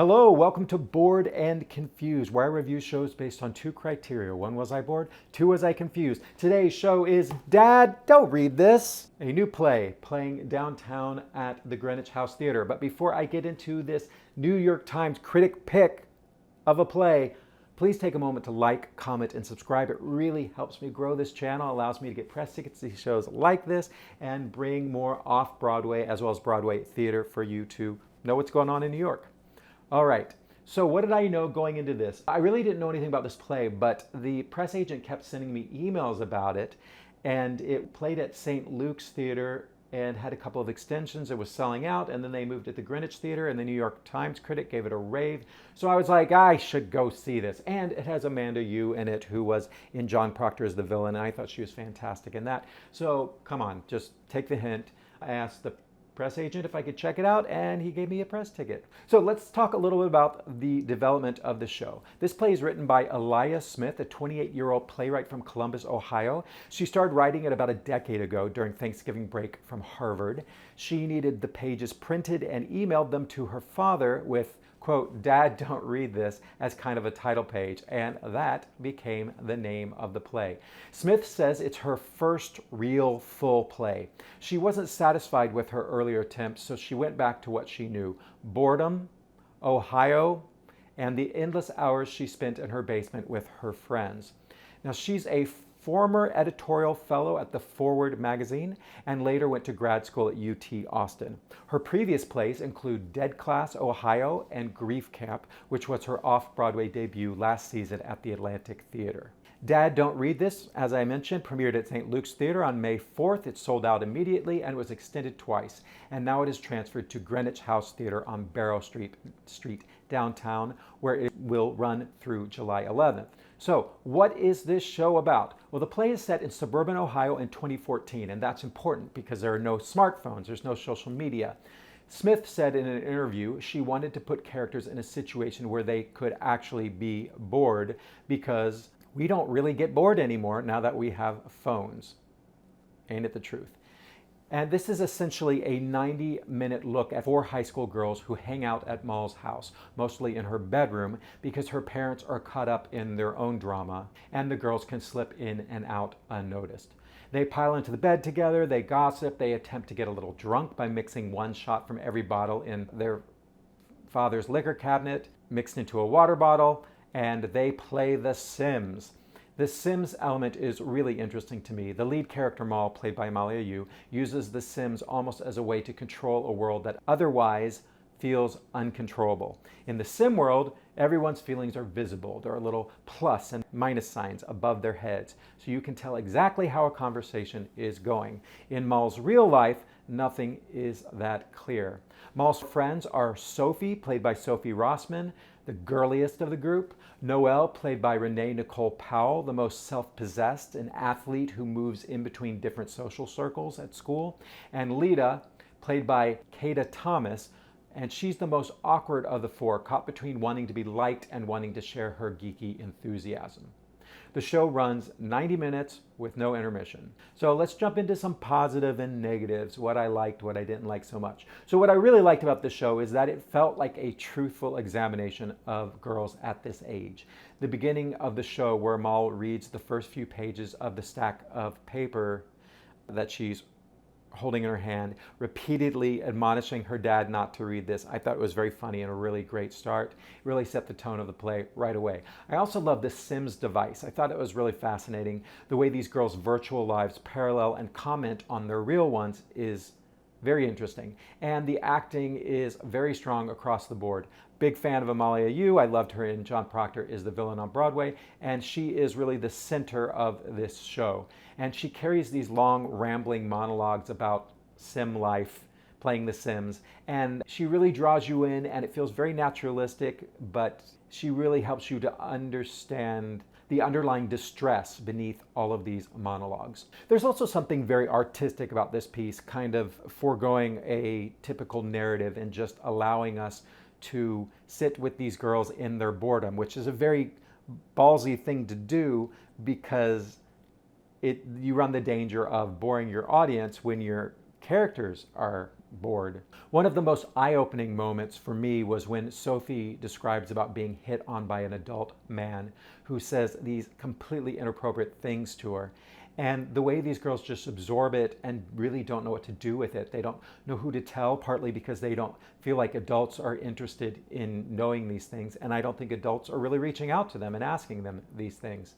Hello, welcome to Bored and Confused, where I review shows based on two criteria. One, was I bored? Two, was I confused? Today's show is Dad, Don't Read This, a new play playing downtown at the Greenwich House Theatre. But before I get into this New York Times Critic pick of a play, please take a moment to like, comment, and subscribe. It really helps me grow this channel, allows me to get press tickets to shows like this, and bring more off-Broadway as well as Broadway theater for you to know what's going on in New York. All right, so what did I know going into this? I really didn't know anything about this play, but the press agent kept sending me emails about it, and it played at St. Luke's Theatre and had a couple of extensions. It was selling out, and then they moved it to Greenwich Theatre, and the New York Times Critic gave it a rave. So I was like, I should go see this. And it has Amalia Yoo in it, who was in John Proctor as the villain, and I thought she was fantastic in that. So come on, just take the hint. I asked the press agent if I could check it out, and he gave me a press ticket. So let's talk a little bit about the development of the show. This play is written by Eliya Smith, a 28-year-old playwright from Columbus, Ohio. She started writing it about a decade ago during Thanksgiving break from Harvard. She needed the pages printed and emailed them to her father with, quote, "Dad, don't read this," as kind of a title page, and that became the name of the play. Smith says it's her first real full play. She wasn't satisfied with her earlier attempts, so she went back to what she knew: boredom, Ohio, and the endless hours she spent in her basement with her friends. Now, she's a former editorial fellow at the Forward magazine and later went to grad school at UT Austin. Her previous plays include Dead Class, Ohio, and Grief Camp, which was her off-Broadway debut last season at the Atlantic Theater. Dad, Don't Read This, as I mentioned, premiered at St. Luke's Theatre on May 4th. It sold out immediately and was extended twice. And now it is transferred to Greenwich House Theatre on Barrow Street downtown, where it will run through July 11th. So what is this show about? Well, the play is set in suburban Ohio in 2014, and that's important because there are no smartphones, there's no social media. Smith said in an interview she wanted to put characters in a situation where they could actually be bored, because we don't really get bored anymore now that we have phones. Ain't it the truth? And this is essentially a 90-minute look at four high school girls who hang out at Mal's house, mostly in her bedroom, because her parents are caught up in their own drama, and the girls can slip in and out unnoticed. They pile into the bed together, they gossip, they attempt to get a little drunk by mixing one shot from every bottle in their father's liquor cabinet, mixed into a water bottle, and they play The Sims. The Sims element is really interesting to me. The lead character, Mal, played by Amalia Yoo, uses The Sims almost as a way to control a world that otherwise feels uncontrollable. In the Sim world, everyone's feelings are visible. There are little plus and minus signs above their heads, so you can tell exactly how a conversation is going. In Mal's real life, nothing is that clear. Mal's friends are Sophie, played by Sophie Rossman, the girliest of the group; Noelle, played by Renée-Nicole Powell, the most self-possessed, an athlete who moves in between different social circles at school; and Lita, played by Kayta Thomas, and she's the most awkward of the four, caught between wanting to be liked and wanting to share her geeky enthusiasm. The show runs 90 minutes with no intermission. So let's jump into some positive and negatives, what I liked, what I didn't like so much. So what I really liked about the show is that it felt like a truthful examination of girls at this age. The beginning of the show, where Mal reads the first few pages of the stack of paper that she's holding in her hand, repeatedly admonishing her dad not to read this, I thought it was very funny and a really great start. It really set the tone of the play right away. I also love the Sims device. I thought it was really fascinating. The way these girls' virtual lives parallel and comment on their real ones is very interesting. And the acting is very strong across the board. Big fan of Amalia Yoo. I loved her in John Proctor is the Villain on Broadway, and she is really the center of this show. And she carries these long, rambling monologues about sim life, playing The Sims, and she really draws you in, and it feels very naturalistic, but she really helps you to understand the underlying distress beneath all of these monologues. There's also something very artistic about this piece, kind of foregoing a typical narrative and just allowing us to sit with these girls in their boredom, which is a very ballsy thing to do, because you run the danger of boring your audience when your characters are bored. One of the most eye-opening moments for me was when Sophie describes about being hit on by an adult man who says these completely inappropriate things to her. And the way these girls just absorb it and really don't know what to do with it. They don't know who to tell, partly because they don't feel like adults are interested in knowing these things. And I don't think adults are really reaching out to them and asking them these things.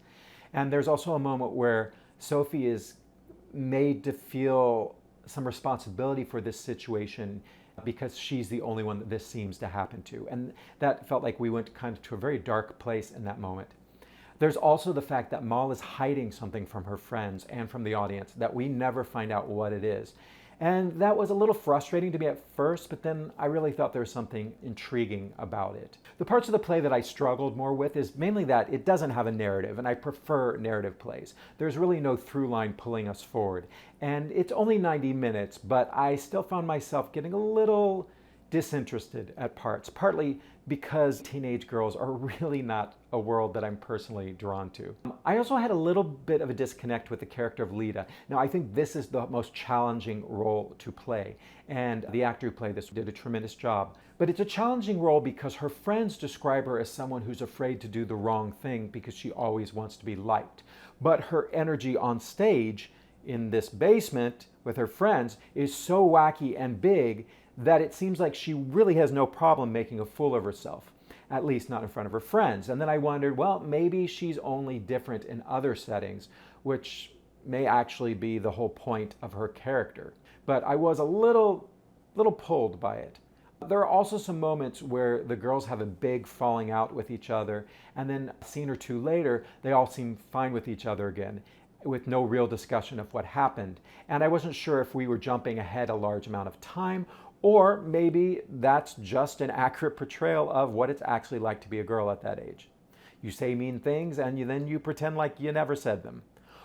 And there's also a moment where Sophie is made to feel some responsibility for this situation because she's the only one that this seems to happen to. And that felt like we went kind of to a very dark place in that moment. There's also the fact that Mal is hiding something from her friends and from the audience, that we never find out what it is. And that was a little frustrating to me at first, but then I really thought there was something intriguing about it. The parts of the play that I struggled more with is mainly that it doesn't have a narrative, and I prefer narrative plays. There's really no through line pulling us forward. And it's only 90 minutes, but I still found myself getting a little disinterested at parts, partly because teenage girls are really not a world that I'm personally drawn to. I also had a little bit of a disconnect with the character of Lita. Now, I think this is the most challenging role to play, and the actor who played this did a tremendous job. But it's a challenging role because her friends describe her as someone who's afraid to do the wrong thing because she always wants to be liked. But her energy on stage in this basement with her friends is so wacky and big that it seems like she really has no problem making a fool of herself, at least not in front of her friends. And then I wondered, well, maybe she's only different in other settings, which may actually be the whole point of her character. But I was a little pulled by it. There are also some moments where the girls have a big falling out with each other, and then a scene or two later, they all seem fine with each other again, with no real discussion of what happened. And I wasn't sure if we were jumping ahead a large amount of time, or maybe that's just an accurate portrayal of what it's actually like to be a girl at that age. You say mean things and then you pretend like you never said them.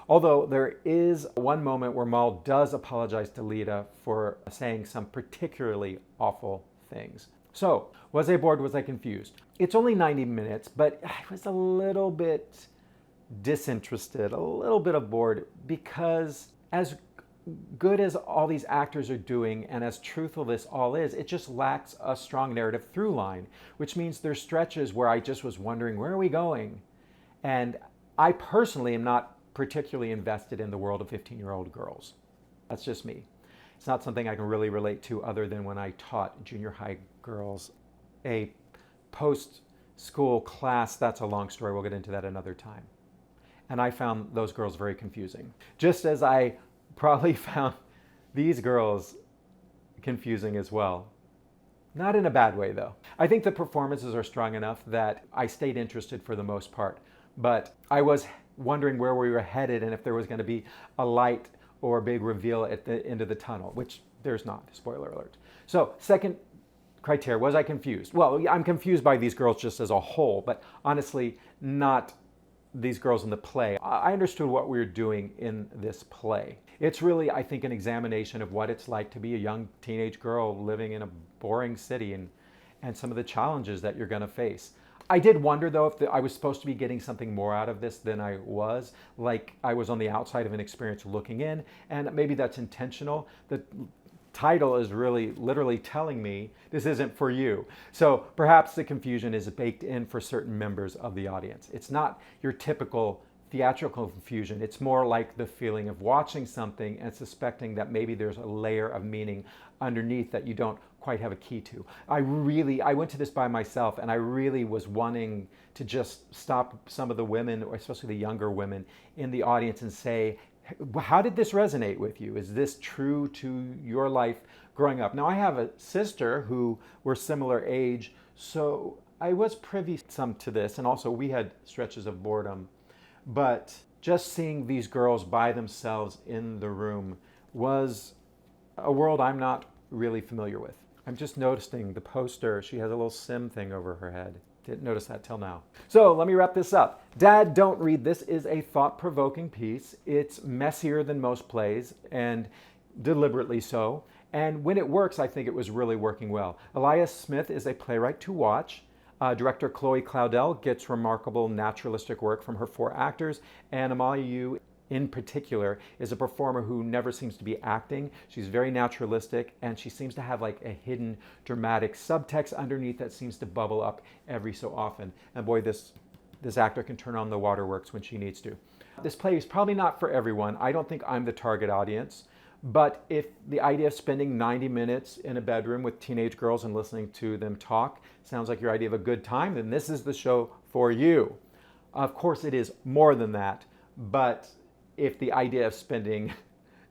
Although there is one moment where Mal does apologize to Lita for saying some particularly awful things. So, was I bored? Was I confused? It's only 90 minutes, but I was a little bit disinterested, a little bit bored, because as good as all these actors are doing and as truthful this all is, it just lacks a strong narrative through line, which means there's stretches where I just was wondering, where are we going? And I personally am not particularly invested in the world of 15-year-old girls. That's just me. It's not something I can really relate to other than when I taught junior high girls a post-school class. That's a long story. We'll get into that another time. And I found those girls very confusing. Just as I probably found these girls confusing as well. Not in a bad way, though. I think the performances are strong enough that I stayed interested for the most part, but I was wondering where we were headed and if there was going to be a light or a big reveal at the end of the tunnel, which there's not, spoiler alert. So, second criteria, was I confused? Well, I'm confused by these girls just as a whole, but honestly, not these girls in the play. I understood what we were doing in this play. It's really, I think, an examination of what it's like to be a young teenage girl living in a boring city and some of the challenges that you're going to face. I did wonder, though, if I was supposed to be getting something more out of this than I was, like I was on the outside of an experience looking in, and maybe that's intentional. The title is really literally telling me this isn't for you. So perhaps the confusion is baked in for certain members of the audience. It's not your typical theatrical confusion. It's more like the feeling of watching something and suspecting that maybe there's a layer of meaning underneath that you don't quite have a key to. I went to this by myself, and I really was wanting to just stop some of the women, or especially the younger women in the audience, and say, how did this resonate with you? Is this true to your life growing up? Now, I have a sister who we're similar age, so I was privy some to this, and also we had stretches of boredom. But just seeing these girls by themselves in the room was a world I'm not really familiar with. I'm just noticing the poster, she has a little sim thing over her head. Didn't notice that till now. So let me wrap this up. Dad, Don't Read This is a thought-provoking piece. It's messier than most plays, and deliberately so. And when it works, I think it was really working well. Eliya Smith is a playwright to watch. Director Chloe Claudel gets remarkable naturalistic work from her 4 actors, and Amalia Yoo in particular is a performer who never seems to be acting. She's very naturalistic, and she seems to have like a hidden dramatic subtext underneath that seems to bubble up every so often. And boy, this actor can turn on the waterworks when she needs to. This play is probably not for everyone. I don't think I'm the target audience. But if the idea of spending 90 minutes in a bedroom with teenage girls and listening to them talk sounds like your idea of a good time, then this is the show for you. Of course, it is more than that, but if the idea of spending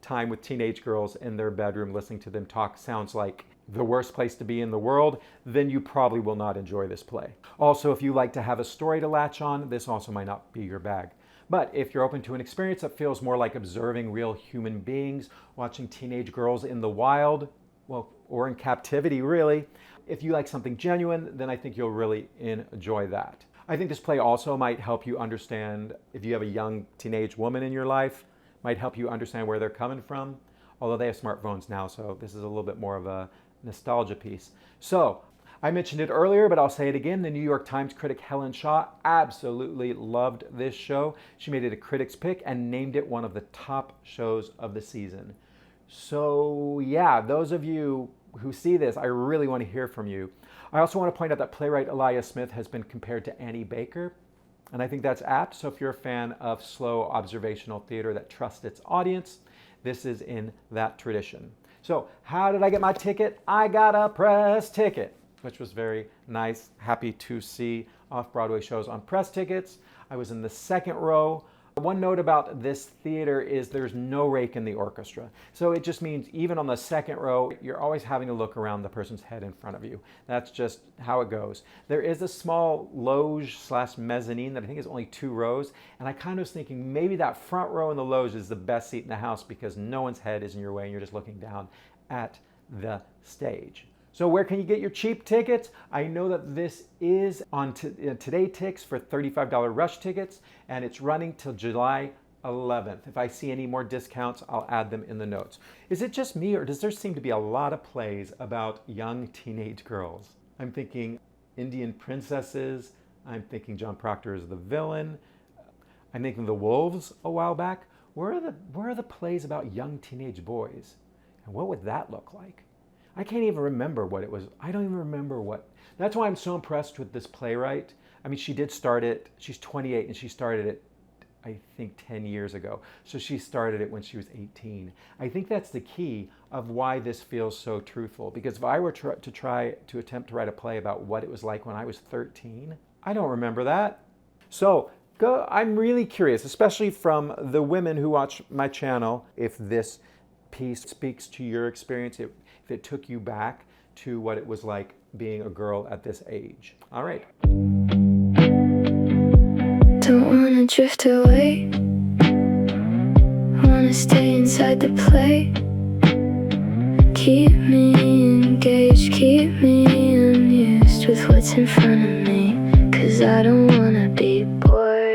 time with teenage girls in their bedroom listening to them talk sounds like the worst place to be in the world, then you probably will not enjoy this play. Also, if you like to have a story to latch on, this also might not be your bag. But if you're open to an experience that feels more like observing real human beings, watching teenage girls in the wild, well, or in captivity really, if you like something genuine, then I think you'll really enjoy that. I think this play also might help you understand, if you have a young teenage woman in your life, might help you understand where they're coming from, although they have smartphones now, so this is a little bit more of a nostalgia piece. So, I mentioned it earlier, but I'll say it again. The New York Times critic Helen Shaw absolutely loved this show. She made it a critic's pick and named it one of the top shows of the season. So yeah, those of you who see this, I really want to hear from you. I also want to point out that playwright Eliya Smith has been compared to Annie Baker, and I think that's apt. So if you're a fan of slow observational theater that trusts its audience, this is in that tradition. So how did I get my ticket? I got a press ticket, which was very nice. Happy to see off-Broadway shows on press tickets. I was in the second row. One note about this theater is there's no rake in the orchestra. So it just means even on the second row, you're always having to look around the person's head in front of you. That's just how it goes. There is a small loge / mezzanine that I think is only 2 rows. And I kind of was thinking maybe that front row in the loge is the best seat in the house because no one's head is in your way and you're just looking down at the stage. So where can you get your cheap tickets? I know that this is on TodayTix for $35 rush tickets, and it's running till July 11th. If I see any more discounts, I'll add them in the notes. Is it just me, or does there seem to be a lot of plays about young teenage girls? I'm thinking Indian princesses. I'm thinking John Proctor is the villain. I'm thinking The Wolves a while back. Where are the plays about young teenage boys? And what would that look like? I can't even remember what it was. I don't even remember what. That's why I'm so impressed with this playwright. I mean, she did start it, she's 28 and she started it, I think 10 years ago. So she started it when she was 18. I think that's the key of why this feels so truthful. Because if I were to attempt to write a play about what it was like when I was 13, I don't remember that. So I'm really curious, especially from the women who watch my channel, if this piece speaks to your experience, if it took you back to what it was like being a girl at this age. All right. Don't wanna drift away, wanna stay inside the play. Keep me engaged, keep me amused with what's in front of me, 'cause I don't wanna be bored.